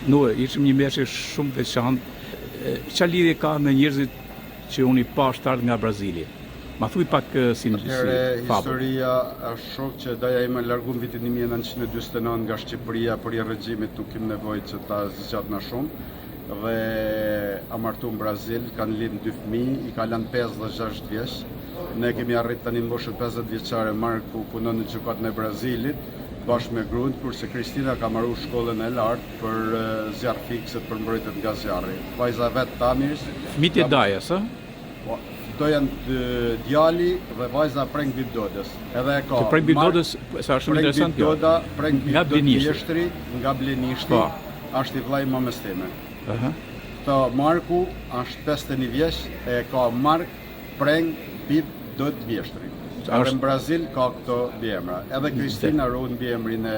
Nuë, ishim një meshje shumë të veçantë. Çfarë lidhje ka me njerëzit që unë i pa shtartë nga Brazili? Ma thuj pak si historia është shok që daja ime largu në vitin 1949 nga Shqipëria për i regjimit nuk kim nevojë që ta zgjat na shumë dhe a martu në Brazil, kanë lind 2 fëmijë, i ka lënë 5 dhe 6 vjeç. Ne kemi arrit tani në moshën 50 vjeçare, Marku punon në gjykatën e Brazilit bashkë me gruan, kurse Kristina ka marrë shkollën e lartë për zjarr fikset për mbrojtjet nga zjarri. Vajza vet Tamis. Fëmijët e Dajas, a? Do janë djali dhe vajza Preng Bidodës. Edhe ka. Preng Bidodës, sa shumë interesant kjo. Preng Bidodës nga Blenishti, është i vllai mamës time. Këto Marku është 51 vjeç, e ka Mark Preng Bidodë vjeshtri. Edhe në Brazil ka këto biemra. Edhe Kristina ruan biemrin e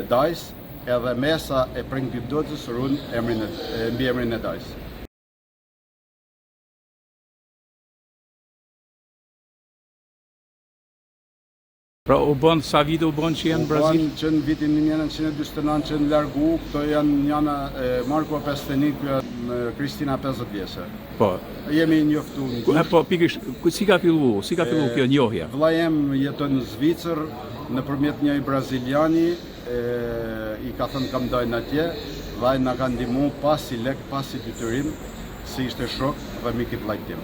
Dajs, edhe Mesa e Preng Bidodës ruan biemrin e Dajs. Pra u bën sa vite u bën që janë në Brazil? U bën që në vitin 1949 që në largu, këto janë njëna Marko 51, Kristina 50 vjeçe. Po. Jemi njoftuar. Po pikërisht, si ka filluar kjo njohja? Vllai im jeton në Zvicër nëpërmjet një braziliani, i ka thënë kam dalë atje, vllai na ka ndihmuar pasi lek, pasi detyrim, se ishte shok dhe mik i vllait tim.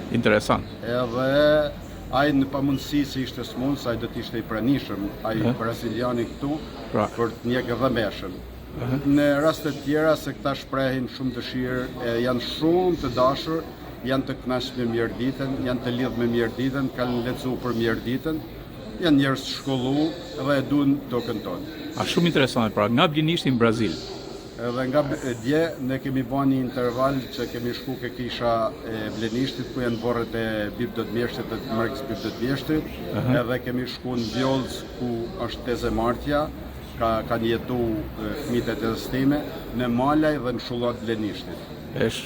Interesant. Edhe ai në pamundësi se ishte smund, sa ai do të ishte i pranishëm, ai braziliani këtu, për të njekë dhe meshën. Në raste të tjera se këta shprehin shumë dëshirë, janë shumë të dashur, janë të kënaqur me mirëditën, janë të lidhur me mirëditën, kanë lexuar për mirëditën, janë njerëz të shkolluar dhe e duan tokën tonë. Shumë interesante, pra nga Blenishti në Brazil. Edhe nga dje ne kemi bën një interval që kemi shku ke kisha e Blenishtit ku janë borret e Bibdot Mjeshtit dhe Mërgës Bibdot Mjeshtit, edhe kemi shku në Vjollës ku është Teze Martja, kanë jetu fëmijët e tezës time, në Malaj dhe në Shullat Blenishtit.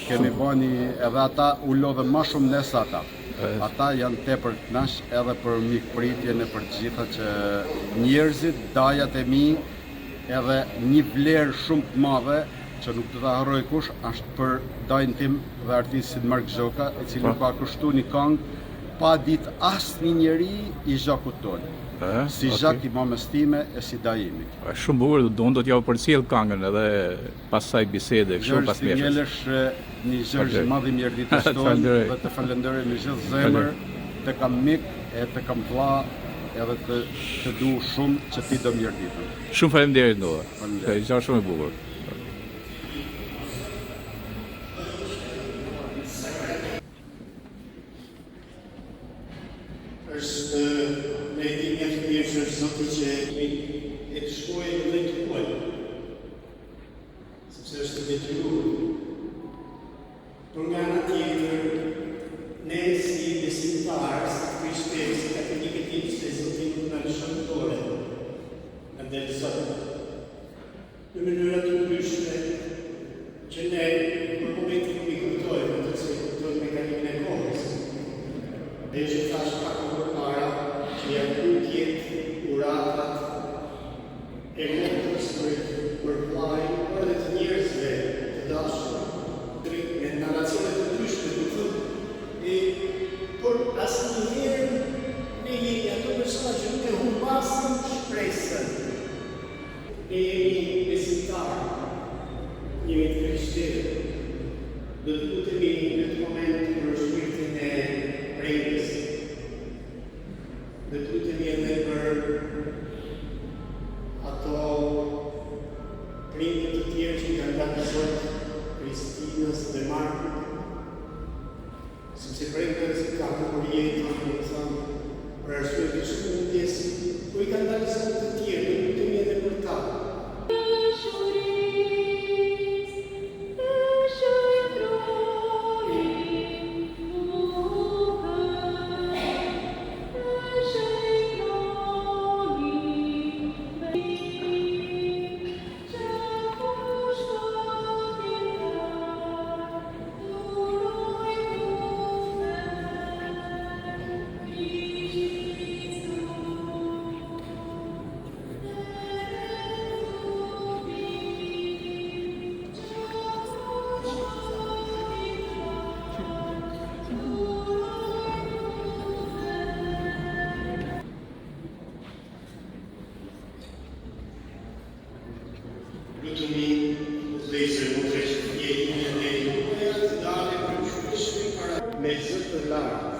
Kemi bën edhe ata u lodhën më shumë ne se ata. Ata janë tepër të kënaqë edhe për mikpritjen e për të gjitha që njerëzit, dajat e mi, edhe një vlerë shumë të madhe që nuk të ta harroj kush, është për dajin tim dhe artistit Mark Zhoka, e cili ka kushtuar një këngë pa ditë asnjë njeri i Zhakut tonë. Si Zhak i mamës time e si dajimi. Shumë bukur, do t'ja përcjell këngën edhe pas saj bisede, kështu pas meshës. Gjërës një zërë i madh i mirëditës tonë dhe të falenderoj me gjithë zemër, të kam mik e të kam vlla, edhe të du shumë që ti do mirëditën. Shumë faleminderit Noa. Ka qenë shumë e bukur. Është me edhimja të mirë që është zoti që e të shkojë dhe të kuajë, sepse është të detyruar. Por nga ana tjetër, ne si besimtarë, si krishterë, si katolikë të ishte zoti nuk na lëshon dorë në delësot. Në mënyra të ndryshme që ne për momentin nuk i kuptojmë, atë se kuptojmë mekanimin e kohës. Dhe që thash pak më përpara që janë kujtjet, uratat, e motës për vllajin, por edhe të njerëzve të dashur, me narracione të ndryshme të thënë, por asnjëherë ne jemi ato persona që nuk e humbasim shpresën. Ne jemi besimtarë, jemi të krishterë, do të lutemi në këtë moment për shpirtin e prejtës, do të lutemi edhe për ato prindër të tjerë që kanë dhënë sot Kristinës dhe Markut, sepse prindërit kanë për jetën, do të thonë, për arsye të shkëndijës, po i kanë dhënë sot të tjerë, do të lutemi edhe për ta. lutemi udhëzoj udhëheqës jetin e juaja të dalë për shpeshtë para me zë të lartë.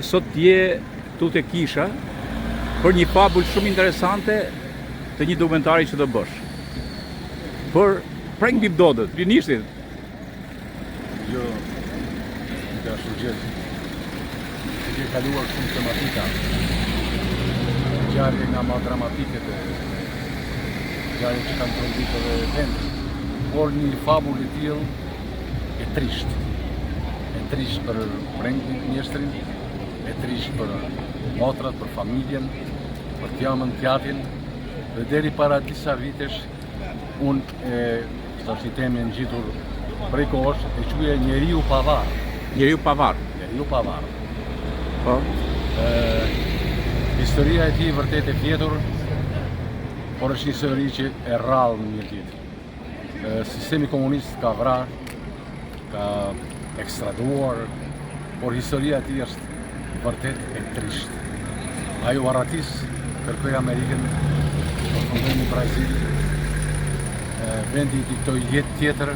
Sot je tu te kisha për një fabull shumë interesante të një dokumentari që do bësh. Për Prank Bibdodët, rinishtit. Jo, në ka shugjet. Që kaluar shumë tematika. Ngjarje nga ma dramatike të ngjarje që kanë trondit edhe vend. Por një fabull i tillë e trisht. E trisht për Prank Mjeshtrin, e trisht për motrat, për familjen, për t'jamën t'jatin, dhe deri para disa vitesh unë është një temë e ngjitur prej kohësh e quaj njeriu pavar. Njeriu pavar. Njeriu pavar. Po. Historia e tij vërtet e vjetur, por është një histori që e rrallë në një ditë. Sistemi komunist ka vrarë, ka ekstraduar, por historia e tij është vërtet e trisht. Ajo arratis kërkoi Amerikën, përfundoi në Brazil, vendi i këtoj jetë tjetër,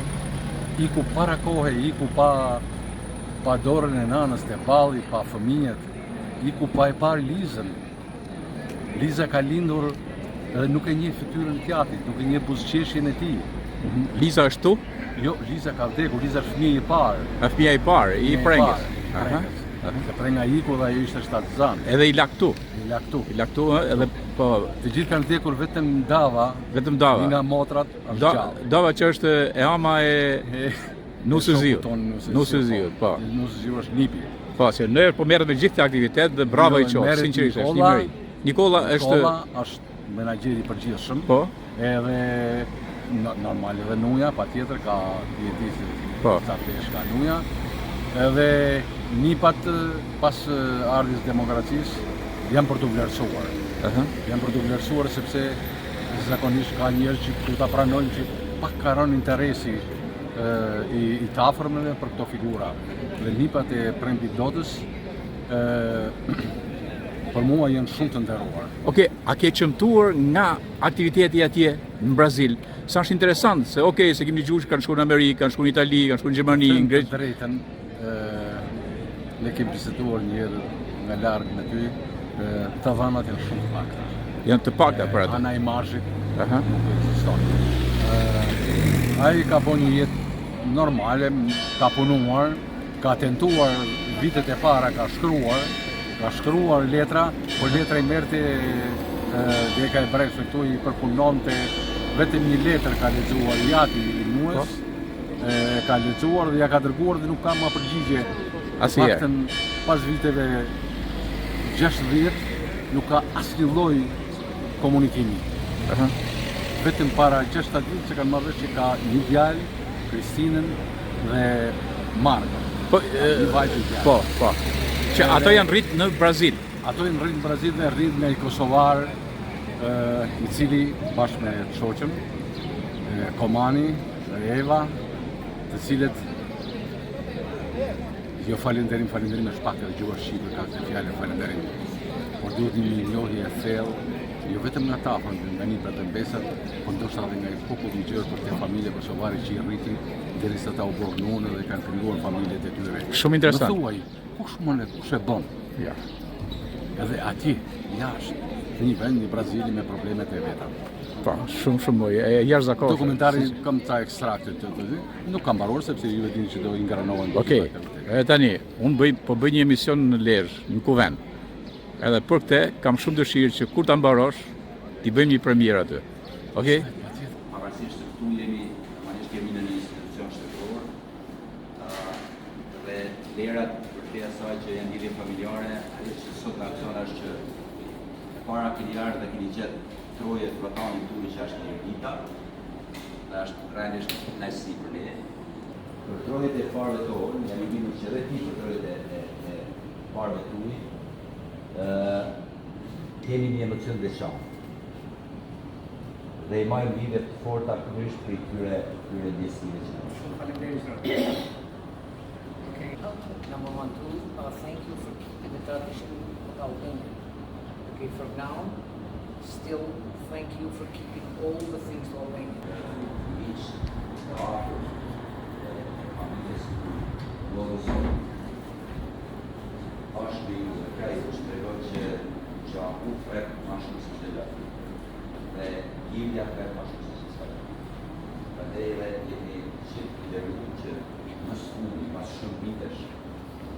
iku para kohe, iku pa dorën e nanës të balli, pa fëmijët, iku pa e parë Lizën. Liza ka lindur edhe nuk e njeh fytyrën e tjatit, nuk e njeh buzëqeshjen e tij. Liza është tu? Jo, Liza ka vdekur, Liza është fëmija i parë. Fëmija i parë, i Prengës. Se Prenga iku dhe ajo ishte shtatzan. Edhe i laktu. I laktu. I laktu, edhe po... Të gjithë kanë vdekur vetëm Dava. Vetëm Dava. Nga motrat është gjallë. Dava që është e ama e Nusëziut. Nusëziut, po. Nusëziut është nipi. Po, se nërë po merret me gjithë të aktivitet dhe bravo i qoftë, sinqerisht është një meri. Nikola është menaxheri i përgjithshëm. Po. Edhe normal edhe Nuja, patjetër ka dietisë. Po. Sa pesh ka Nuja. Edhe nipat pas ardhjes demokracisë janë për të vlerësuar. Janë për të vlerësuar sepse zakonisht ka njerëz që do ta pranojnë që pak ka rënë interesi i të afërmëve për këto figura. Dhe nipat e Prank Bibdodës për mua janë shumë të nderuar. Okej, a ke qëmtuar nga aktiviteti atje në Brazil? Sa është interesant se se kemi dëgjuar kanë shkuar në Amerikë, kanë shkuar në Itali, kanë shkuar në Gjermani, në Të Greqi. drejtën, ne kemi biseduar një herë nga larg me ty, të dhanat janë shumë të pakta. Janë të pakta për atë. Ana imazhit Aha. nuk ekziston. Ai ka bën një jetë normale, ka punuar, ka tentuar vitet e para, ka shkruar letra, por letra i merrte dhe ka e brejtë këtu i përpunonte vetëm një letër ka lexuar jati i mues, ka lexuar dhe ja ka dërguar dhe nuk ka më përgjigje. Asnjëherë. Paktën pas viteve 60 nuk ka asnjë lloj komunikimi. Aha. Vetëm para 6-7 vite që kanë marrë vesh që ka një djalë, Kristinën dhe Markën. Po, Një vajzë djalë. po. Që ato janë rritë në Brazil. Ato janë rritë në Brazil dhe rritë me një kosovar i cili bashkë me shoqën, Komani, Eva, të cilët jo falenderim është pak edhe gjuhë shqipe ka këtë fjalë falenderim. Por duhet një njohje e thellë, jo vetëm nga ta, nga një për të mbesat, por ndoshta edhe nga një popull i gjerë për të familje kosovare që i rritin derisa ta u burgnuan dhe kanë krijuar familjet e tyre. Shumë interesant. Më thuaj, kush e bën? Ja. Edhe atje, jashtë, në një vend, një Brazili me problemet e veta. Po, shumë jashtëzakonshëm. Dokumentari kam ca ekstrakte të nuk kam mbaruar sepse ju e dini që do i ngaranohen. Okej. Tani, unë po bëj një emision në Lezhë, në Kuvend. Edhe për këtë kam shumë dëshirë që kur ta mbarosh, t'i bëjmë një premierë aty. Okej? Pavarësisht se këtu kemi në një institucion shtetëror dhe lerat për te asaj që janë lidhje familjare, ajo që sot në aksion është që e para keni ardhur dhe keni gjetë troje të vatanit tuaj që është një vita, dhe është realisht nësi për ne. Për trojet e farëve tonë, jam i bindur që edhe ti për trojet e farëve tuaj, kemi një emocion veçantë. Dhe I marrim lidhje të forta kryesisht për këtyre ndjesive që ne kemi. Okay. Number 1, 2, thank you for keeping the tradition of Albania. Okay, from now, still thank you for keeping all the things to Albania. Each offers familjes vëllëzor. Është një kraj që shpregon që u frek ma shumë se çdo gjë. Dhe Gjilja frek ma shumë se çdo gjë. Prandaj edhe jeni gjithë të nderuar që më sfundi, pas shumë vitesh,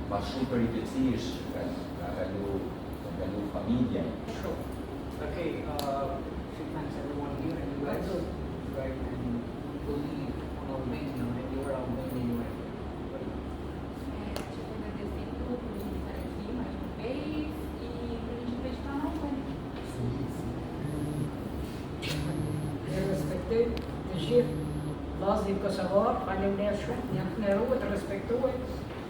pas shumë peripecish ka kalu familjen. Okay, she thanks everyone here in the US, right, and believe on Albania and your Albania. Respektoj të gjithë vllazërit kosovar, faleminderit shumë, janë të nderuar, të respektuar,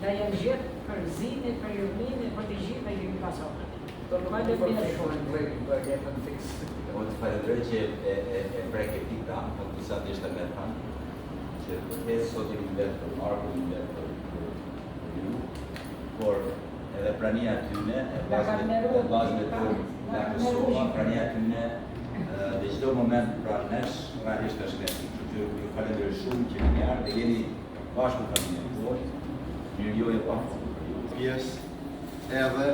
dhe janë gjithë për zinë, për luminin, për të gjithë dhe jemi pasur. Faleminderit shumë. Unë të falenderoj që e breke pita, po disa të ishte me thanë, që përtes sot jemi mbet për Marku, jemi mbet për ju, por edhe prania tyne, e vllazën e tyre nga Kosova, prania tyne, dhe çdo moment pranë nesh, realisht është këtu. Ju falenderoj shumë që vini ardhur dhe jeni bashkë me familjen tuaj. Mirëjohje pa. Pjesë edhe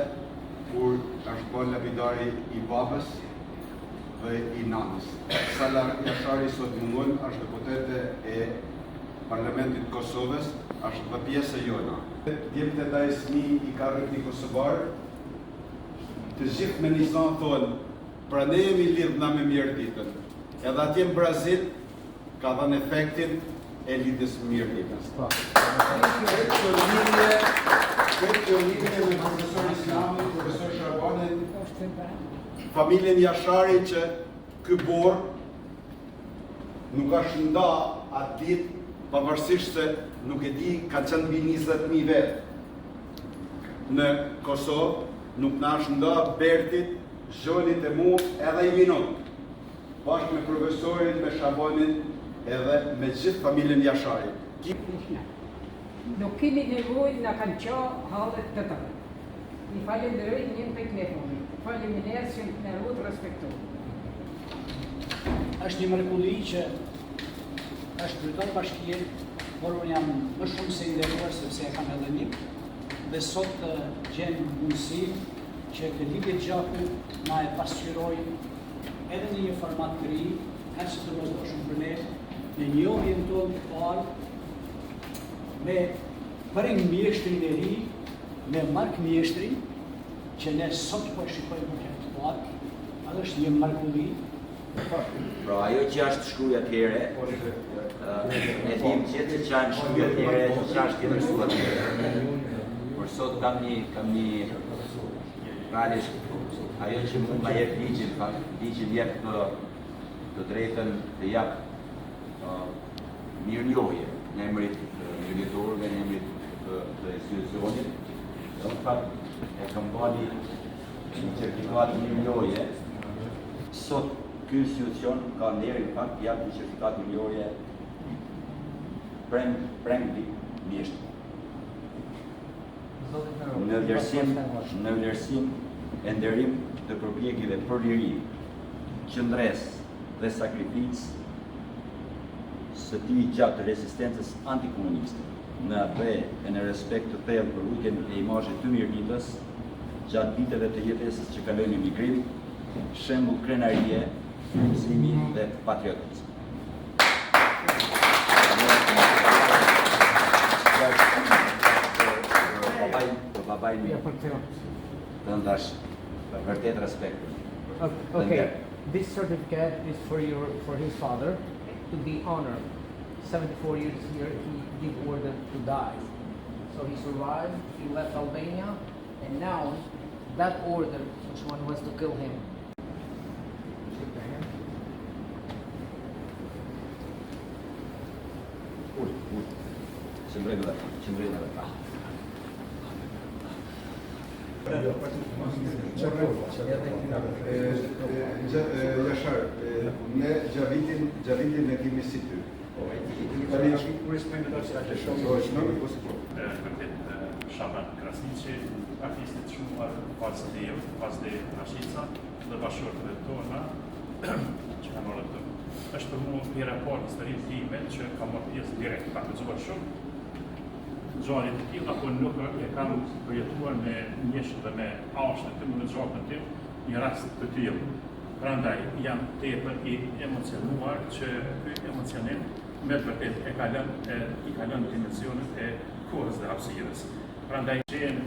kur është bërë lapidari I babës dhe I nanës. Sala Jashari sot mungon është deputete e Parlamentit Kosovës, është dhe pjesë e jona. Djemët e dajsmi I ka rëti Kosovar, të gjithë me Nisan thonë, pra ne jemi lidhë na me mirë ditën. Edhe atje në Brazil ka dhënë efektin e lidhjes me mirë ditën. Këtë lidhje me profesor Islami, profesor Shabanin, familjen Jashari që ky borë nuk është nda atë ditë, pavarësisht se nuk e di, ka qenë mbi 20.000 vetë në Kosovë, nuk na është nda Bertit, Zhonit e mu edhe I minut, bashkë me profesorin, me Shabanin edhe me gjithë familjen Jashari. Nuk kemi nevojë na kanë qa hallet të tërë. I falenderoj njën tek telefoni. Faleminderit që na ruat respektu. Është një mrekulli që është drejtor bashkie, por unë jam më shumë se i nderuar sepse e kam edhe nik dhe sot gjem mundësi që të Ligë Gjaku na e pasqyroj edhe në një format të ri, kaq të vazhdoshëm për ne, në njohjen tonë të parë me preng mjeshtrin e ri, me Mark mjeshtrin që ne sot po e shikojmë për këtë parë, atë është një mrekulli. Pra ajo që është shkruaj atëherë, e dim që janë shkruaj atëherë, që është tjetër shkruaj atëherë. Por sot kam një realisht ajo që mund ma jep ligjin jep të drejtën të jap mirënjohje në emrit mjeditorëve, në emrit të institucionit. Dhe në fakt e kam bani një certifikat mirënjohje. Sot ky institucion ka nderin në fakt jap një certifikat mirënjohje prengli mjesht. Në vlerësim e nderim të përpjekjeve për liri, qëndresë dhe sakrificë së tij gjatë rezistencës antikomuniste, në atë e në respekt të thellë për rrugën e imazhit të Mirditës, gjatë viteve të jetesës që kaloi në migrim, shembull krenarie, mësimi dhe patriotizëm. Babaj mi të ndash vërtet respekt. Okay, this certificate is for his father to be honored. 74 years here, he gave order to die. So he survived, he left Albania, and now that order, which one was to kill him. Shake the hand. Jashar, ne Gjavitin e kemi si ty. Shaban Krasnici, artistit shumëvar, pas dhe Rashica dhe bashkërtëve tona që kanë marrë të. Është për mua një raport historinë time që kam marrë pjesë direkt, kam lexuar shumë gjarit të tillë, apo nuk e kam përjetuar me njësht dhe me ashtë të më në gjakën tim një rast të tillë. Prandaj jam tepër i emocionuar që ky emocionim me të vërtet i ka lënë dimensionin e kohës dhe hapësirës. Prandaj gjen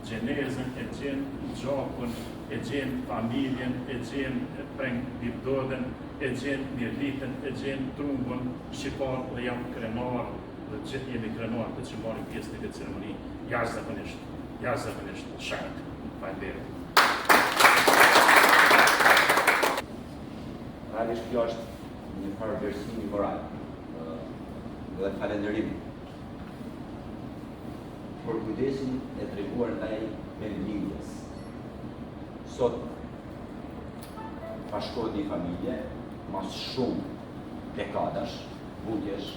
gjenezën, e gjen gjakun, e gjen familjen, e gjen preng bibdodën, e gjen mirlitën, e gjen trumbën, shqipar dhe jam krenar dhe gjithë jemi krenar të që marrim pjesë në këtë ceremoni jashtëzakonisht shartë. Faleminderit. Realisht kjo është një farë vlerësimi moral dhe falenderim për kujdesin e treguar ndaj vendlindjes. Sot bashkohet një familje mas shumë dekadash, vundjesh,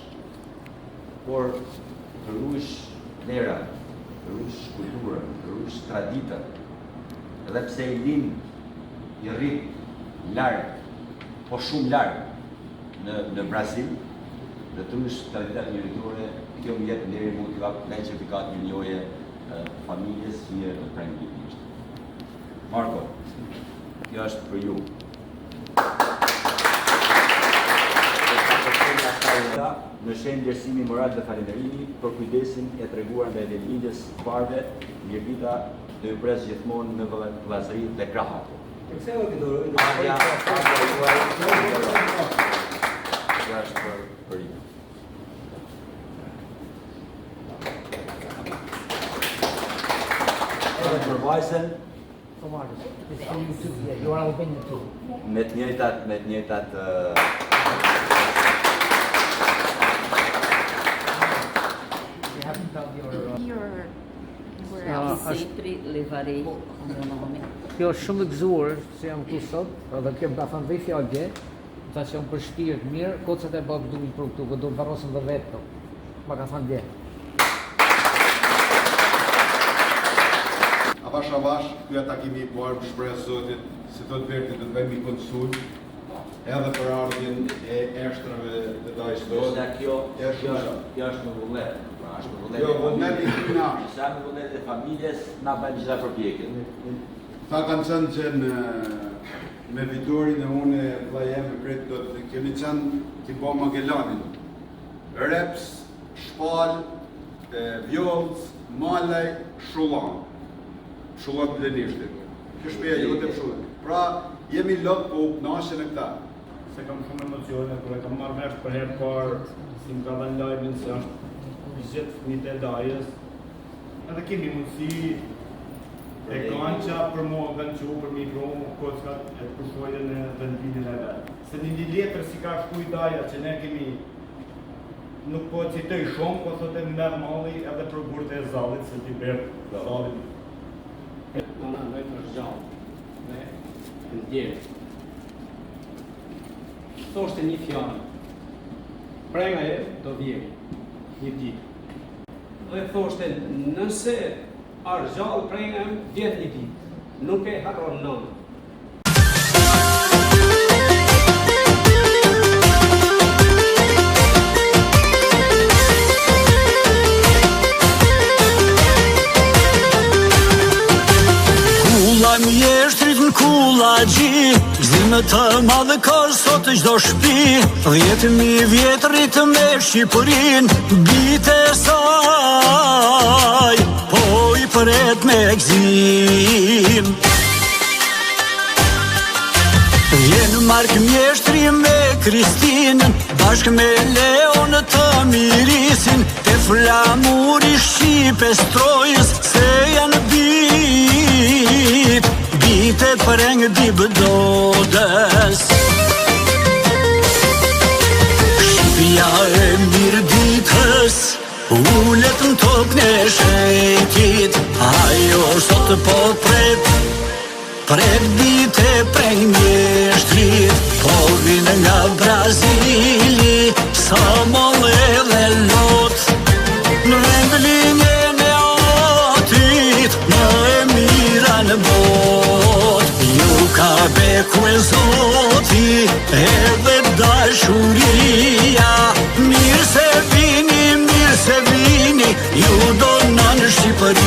por të ruajsh vlerat, të ruajsh kulturën, të ruajsh traditën, edhe pse i lin i rrit larg, po shumë larg në Brazil, dhe të ruajsh traditat njeritore, kjo më jep nderi mund të kap në certifikat mirënjohje familjes që në prengë. Marko, kjo është për ju. Në shenjë vlerësimi moral dhe falënderimi për kujdesin e treguar ndaj vendlindjes së parëve, Mirdita do ju pres gjithmonë në vllazëri dhe krah. Kjo është për ju. Për vajzën, You are Albanian too. me të njëjtat You have to tell your... Setri Levarei, o meu nome. Kjo është shumë e gëzuar se jam këtu sot, edhe kjo më ka thënë dhe fjallë gje, ta që jam për shtirë të mirë, kocat e babë duhet për këtu, do të varosën dhe vetë të, ma ka thënë gje. avash, ky takimi i parë për shpresë Zotit, si thot Berti, do të bëjmë konsul edhe për ardhjen e eshtrave të dajstos. Kjo është në vullnet. Jo, vullneti i nash. Sa në vullnet e familjes, na bëjmë gjitha përpjekjet. Ta kanë qenë që me Vitorin e unë e vlajem e kretë do të kemi qenë të bo Magellanin. Reps, shpal, vjollës, malaj, shullan. Shullat blenishtit. Kjo shpeja jote për shullat. Pra, jemi lot po upnashen e këta. Se kam shumë emocione, kur e kam marrë vesh për herë parë, si më ka dhe në live-in se është gjithë fëmijët e dajës. Edhe kemi mundësi e kanqa për mua ganqu, për mi promu kockat e përshojën e vendinin e vetë. Se një letër si ka shku i daja që ne kemi nuk po citoj shumë, po thot e merë malli edhe për gurët e Zallit, se t'i berë Zallit. Nëna vetë është gjallë dhe ndjerë. Thoshte një fjallë, prenga e do vjeri, një ditë. Dhe thoshte, nëse është gjallë prenga e vjetë një ditë, nuk e harron nënë. Mjeshtrit në kula gji, gzime të madhe kërë sot gjdo shpi, 10.000 vjetrit me Shqipërin, bite saj, po i përet me gzim. Vjenë mark mjeshtri me Kristinën, bashkë me Leon të mirisin, te flamuri Shqipe strojës, se janë bite përeng bibdodës. Shqipja e mirë ditës, ullet në tokën e shetit, ajo sot po pret bite preng mjeshtrit, po vinë nga Brazili, sa molle dhe lot, në vendlinjen e atit, më e mira në bot, ju ka beku e Zoti, edhe dashuria, mirë se vini, ju do në Shqipëri.